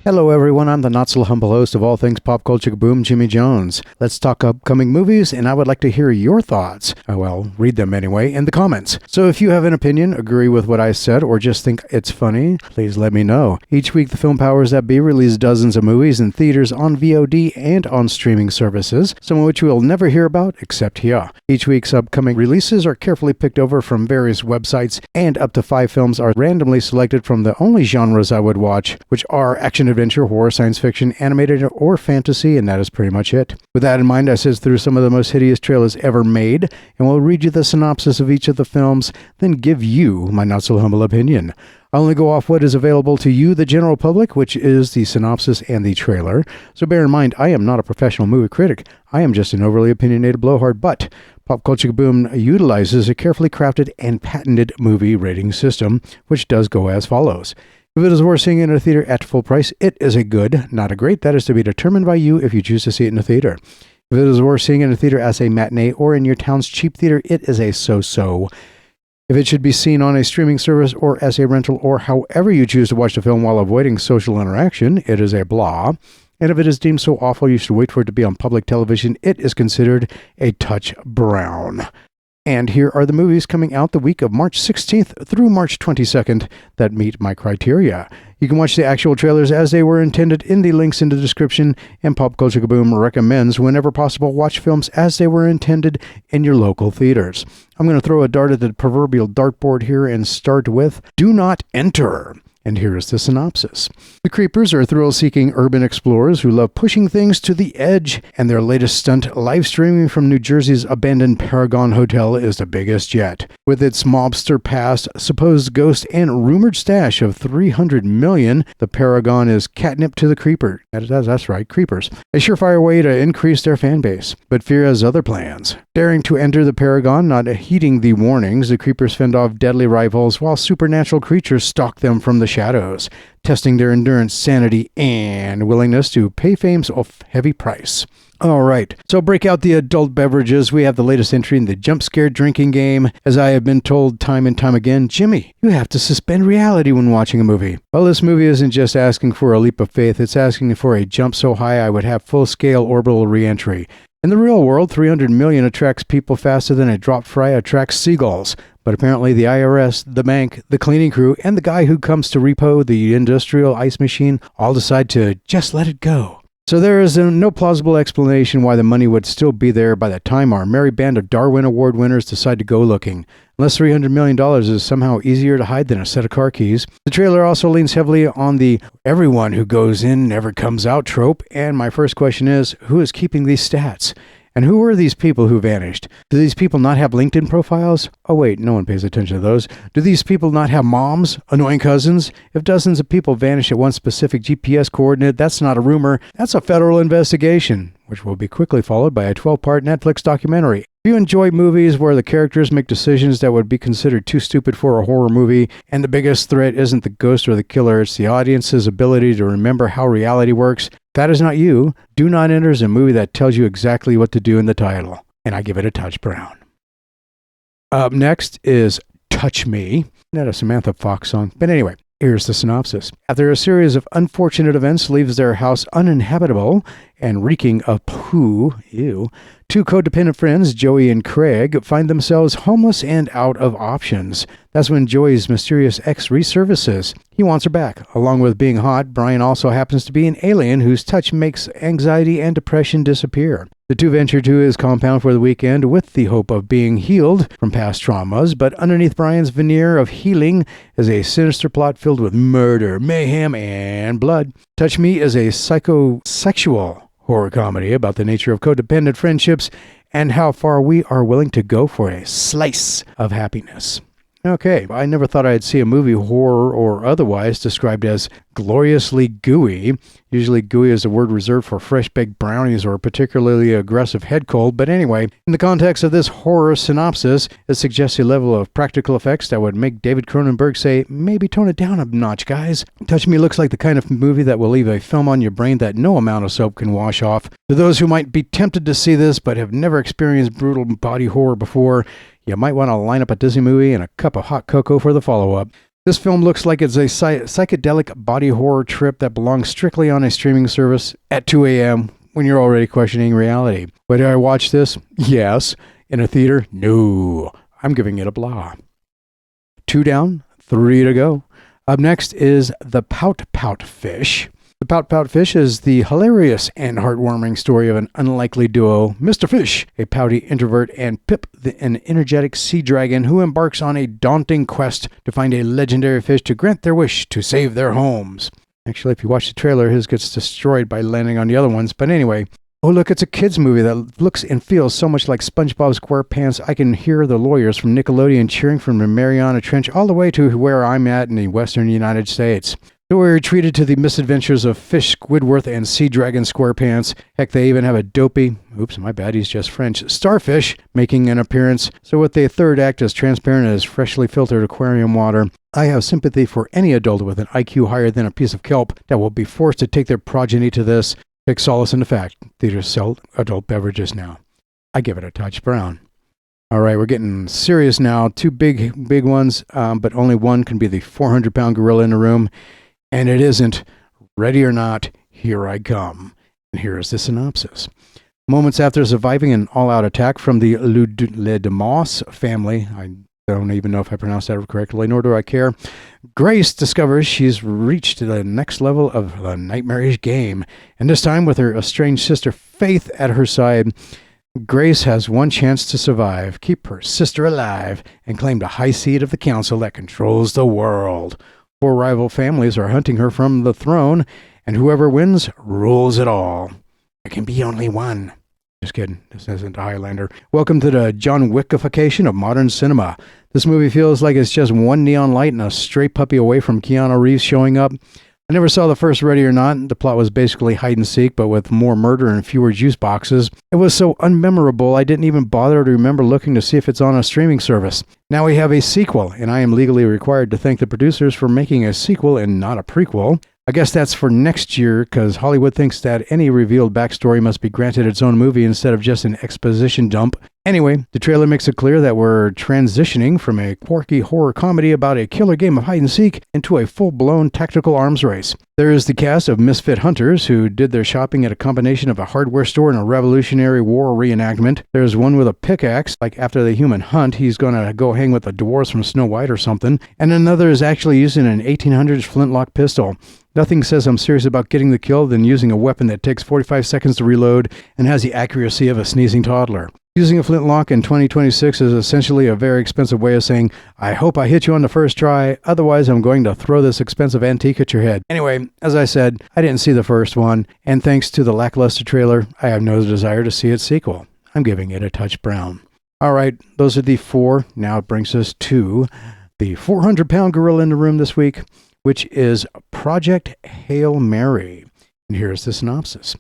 Hello everyone, I'm the not-so-humble host of All Things Pop Culture Boom, Jimmy Jones. Let's talk upcoming movies, and I would like to hear your thoughts. Read them anyway in the comments. So if you have an opinion, agree with what I said, or just think it's funny, please let me know. Each week the film powers that be release dozens of movies in theaters, on VOD, and on streaming services, some of which you will never hear about except here. Each week's upcoming releases are carefully picked over from various websites, and up to 5 films are randomly selected from the only genres I would watch, which are action, adventure, horror, science fiction, animated, or fantasy, and that is pretty much it. With that in mind, I sift through some of the most hideous trailers ever made, and will read you the synopsis of each of the films, then give you my not-so-humble opinion. I only go off what is available to you, the general public, which is the synopsis and the trailer. So bear in mind, I am not a professional movie critic. I am just an overly opinionated blowhard, but Pop Culture Boom utilizes a carefully crafted and patented movie rating system, which does go as follows. If it is worth seeing in a theater at full price, it is a good, not a great. That is to be determined by you if you choose to see it in a theater. If it is worth seeing in a theater as a matinee or in your town's cheap theater, it is a so-so. If it should be seen on a streaming service or as a rental or however you choose to watch the film while avoiding social interaction, it is a blah. And if it is deemed so awful you should wait for it to be on public television, it is considered a touch brown. And here are the movies coming out the week of March 16th through March 22nd that meet my criteria. You can watch the actual trailers as they were intended in the links in the description, and Pop Culture Kaboom recommends, whenever possible, watch films as they were intended in your local theaters. I'm going to throw a dart at the proverbial dartboard here and start with Do Not Enter. And here is the synopsis. The Creepers are thrill-seeking urban explorers who love pushing things to the edge, and their latest stunt, live streaming from New Jersey's abandoned Paragon Hotel, is the biggest yet. With its mobster past, supposed ghost, and rumored stash of $300 million, the Paragon is catnip to the Creeper. That's right, Creepers. A surefire way to increase their fan base. But fear has other plans. Daring to enter the Paragon, not heeding the warnings, the Creepers fend off deadly rivals while supernatural creatures stalk them from the shadows, testing their endurance, sanity, and willingness to pay fame's heavy price. All right, so break out the adult beverages. We have the latest entry in the jump scare drinking game. As I have been told time and time again, Jimmy, you have to suspend reality when watching a movie. Well, this movie isn't just asking for a leap of faith, it's asking for a jump so high I would have full-scale orbital re-entry. In the real world, 300 million attracts people faster than a drop fry attracts seagulls. But apparently the IRS, the bank, the cleaning crew, and the guy who comes to repo the industrial ice machine all decide to just let it go. So there is no plausible explanation why the money would still be there by the time our merry band of Darwin Award winners decide to go looking. Unless $300 million is somehow easier to hide than a set of car keys. The trailer also leans heavily on the everyone who goes in never comes out trope, and my first question is, who is keeping these stats? And who are these people who vanished? Do these people not have LinkedIn profiles? Oh wait, no one pays attention to those. Do these people not have moms? Annoying cousins? If dozens of people vanish at one specific GPS coordinate, that's not a rumor, that's a federal investigation, which will be quickly followed by a 12-part Netflix documentary. If you enjoy movies where the characters make decisions that would be considered too stupid for a horror movie, and the biggest threat isn't the ghost or the killer, it's the audience's ability to remember how reality works, that is not you. Do Not Enter is a movie that tells you exactly what to do in the title, and I give it a touch brown. Up next is Touch Me. Not a Samantha Fox song, but anyway. Here's the synopsis. After a series of unfortunate events leaves their house uninhabitable and reeking of poo, two codependent friends, Joey and Craig, find themselves homeless and out of options. That's when Joey's mysterious ex resurfaces. He wants her back. Along with being hot, Brian also happens to be an alien whose touch makes anxiety and depression disappear. The two venture to his compound for the weekend with the hope of being healed from past traumas, but underneath Brian's veneer of healing is a sinister plot filled with murder, mayhem, and blood. Touch Me is a psychosexual horror comedy about the nature of codependent friendships and how far we are willing to go for a slice of happiness. Okay, I never thought I'd see a movie, horror or otherwise, described as gloriously gooey. Usually gooey is a word reserved for fresh-baked brownies or a particularly aggressive head cold, but anyway, in the context of this horror synopsis, it suggests a level of practical effects that would make David Cronenberg say, maybe tone it down a notch, guys. Touch Me looks like the kind of movie that will leave a film on your brain that no amount of soap can wash off. To those who might be tempted to see this but have never experienced brutal body horror before, you might want to line up a Disney movie and a cup of hot cocoa for the follow-up. This film looks like it's a psychedelic body horror trip that belongs strictly on a streaming service at 2 a.m. when you're already questioning reality. Why did I watch this? Yes. In a theater? No. I'm giving it a blah. 2 down, 3 to go. Up next is the Pout-Pout Fish. The Pout-Pout Fish is the hilarious and heartwarming story of an unlikely duo, Mr. Fish, a pouty introvert, and Pip, an energetic sea dragon who embarks on a daunting quest to find a legendary fish to grant their wish to save their homes. Actually, if you watch the trailer, his gets destroyed by landing on the other ones. But anyway, oh look, it's a kids movie that looks and feels so much like SpongeBob SquarePants. I can hear the lawyers from Nickelodeon cheering from the Mariana Trench all the way to where I'm at in the western United States. So we're treated to the misadventures of Fish Squidward and Sea Dragon SquarePants. Heck, they even have a dopey, oops, my bad, he's just French, starfish making an appearance. So with the third act as transparent as freshly filtered aquarium water, I have sympathy for any adult with an IQ higher than a piece of kelp that will be forced to take their progeny to this. Take solace in the fact, theaters sell adult beverages now. I give it a touch brown. All right, we're getting serious now. 2 big ones, but only one can be the 400-pound gorilla in the room. And it isn't. Ready or not, here I come. And here is the synopsis. Moments after surviving an all-out attack from the Le Demas family, I don't even know if I pronounced that correctly, nor do I care, Grace discovers she's reached the next level of the nightmarish game. And this time, with her estranged sister Faith at her side, Grace has one chance to survive, keep her sister alive, and claim the high seat of the council that controls the world. 4 rival families are hunting her from the throne, and whoever wins rules it all. There can be only one. Just kidding. This isn't Highlander. Welcome to the John Wickification of modern cinema. This movie feels like it's just one neon light and a stray puppy away from Keanu Reeves showing up. I never saw the first Ready or Not. The plot was basically hide and seek, but with more murder and fewer juice boxes. It was so unmemorable, I didn't even bother to remember looking to see if it's on a streaming service. Now we have a sequel, and I am legally required to thank the producers for making a sequel and not a prequel. I guess that's for next year, because Hollywood thinks that any revealed backstory must be granted its own movie instead of just an exposition dump. Anyway, the trailer makes it clear that we're transitioning from a quirky horror comedy about a killer game of hide-and-seek into a full-blown tactical arms race. There is the cast of misfit hunters who did their shopping at a combination of a hardware store and a Revolutionary War reenactment. There's one with a pickaxe, like after the human hunt, he's gonna go hang with the dwarves from Snow White or something. And another is actually using an 1800s flintlock pistol. Nothing says I'm serious about getting the kill than using a weapon that takes 45 seconds to reload and has the accuracy of a sneezing toddler. Using a flintlock in 2026 is essentially a very expensive way of saying, I hope I hit you on the first try, otherwise I'm going to throw this expensive antique at your head. Anyway, as I said, I didn't see the first one, and thanks to the lackluster trailer, I have no desire to see its sequel. I'm giving it a touch brown. All right, those are the 4. Now it brings us to the 400-pound gorilla in the room this week, which is Project Hail Mary. And here's the synopsis.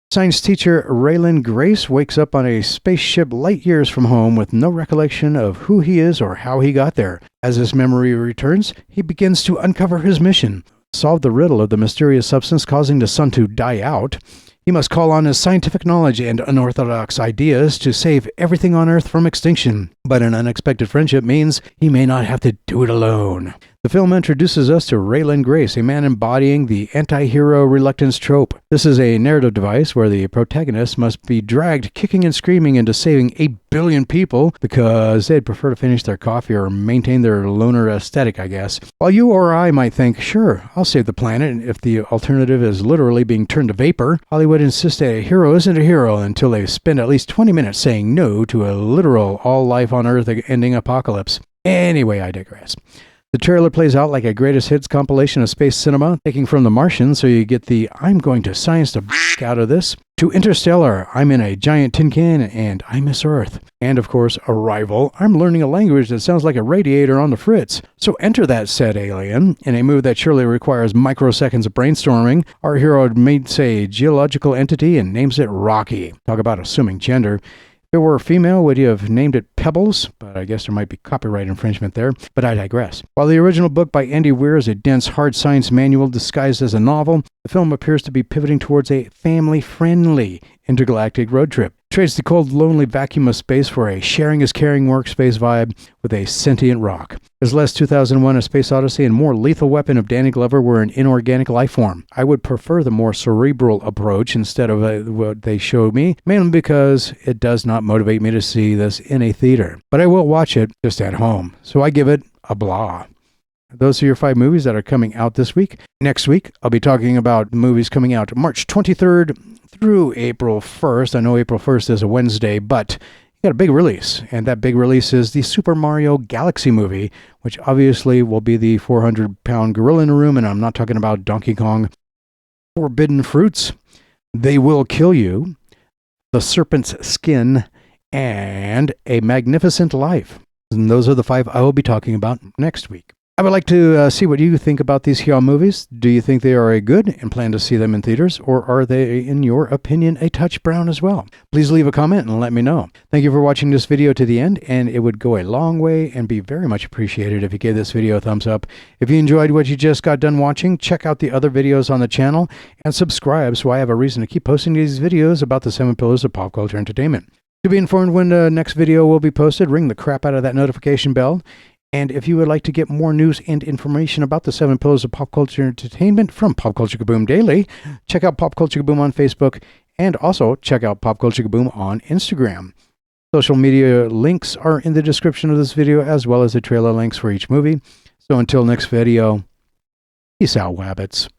Science teacher Raylan Grace wakes up on a spaceship light years from home with no recollection of who he is or how he got there. As his memory returns, he begins to uncover his mission, solve the riddle of the mysterious substance causing the sun to die out. He must call on his scientific knowledge and unorthodox ideas to save everything on Earth from extinction. But an unexpected friendship means he may not have to do it alone. The film introduces us to Raylan Grace, a man embodying the anti-hero reluctance trope. This is a narrative device where the protagonist must be dragged kicking and screaming into saving 8 billion people because they'd prefer to finish their coffee or maintain their loner aesthetic, I guess. While you or I might think, sure, I'll save the planet if the alternative is literally being turned to vapor, Hollywood insists that a hero isn't a hero until they spend at least 20 minutes saying no to a literal all-life-on-Earth ending apocalypse. Anyway, I digress. The trailer plays out like a greatest hits compilation of space cinema, taking from The Martian, so you get the I'm going to science the out of this, to Interstellar, I'm in a giant tin can and I miss Earth. And of course, Arrival, I'm learning a language that sounds like a radiator on the fritz. So enter that said alien. In a move that surely requires microseconds of brainstorming, our hero meets a geological entity and names it Rocky. Talk about assuming gender. If it were a female, would you have named it Pebbles? But I guess there might be copyright infringement there. But I digress. While the original book by Andy Weir is a dense, hard science manual disguised as a novel, the film appears to be pivoting towards a family-friendly intergalactic road trip. Trades the cold, lonely vacuum of space for a sharing is caring workspace vibe with a sentient rock. As less 2001 A Space Odyssey and more Lethal Weapon of Danny Glover were an inorganic life form. I would prefer the more cerebral approach instead of what they showed me, mainly because it does not motivate me to see this in a theater. But I will watch it just at home, so I give it a blah. Those are your 5 movies that are coming out this week. Next week, I'll be talking about movies coming out March 23rd through April 1st. I know April 1st is a Wednesday, but you got a big release, and that big release is the Super Mario Galaxy movie, which obviously will be the 400-pound gorilla in the room, and I'm not talking about Donkey Kong. Forbidden Fruits, They Will Kill You, The Serpent's Skin, and A Magnificent Life. And those are the 5 I will be talking about next week. I would like to see what you think about these here movies. Do you think they are good and plan to see them in theaters, or are they, in your opinion, a touch brown as well? Please leave a comment and let me know. Thank you for watching this video to the end, and it would go a long way and be very much appreciated if you gave this video a thumbs up. If you enjoyed what you just got done watching, check out the other videos on the channel and subscribe so I have a reason to keep posting these videos about the 7 pillars of pop culture entertainment. To be informed when the next video will be posted, ring the crap out of that notification bell. And if you would like to get more news and information about the 7 pillars of pop culture entertainment from Pop Culture Kaboom Daily, check out Pop Culture Kaboom on Facebook, and also check out Pop Culture Kaboom on Instagram. Social media links are in the description of this video, as well as the trailer links for each movie. So until next video, peace out, wabbits.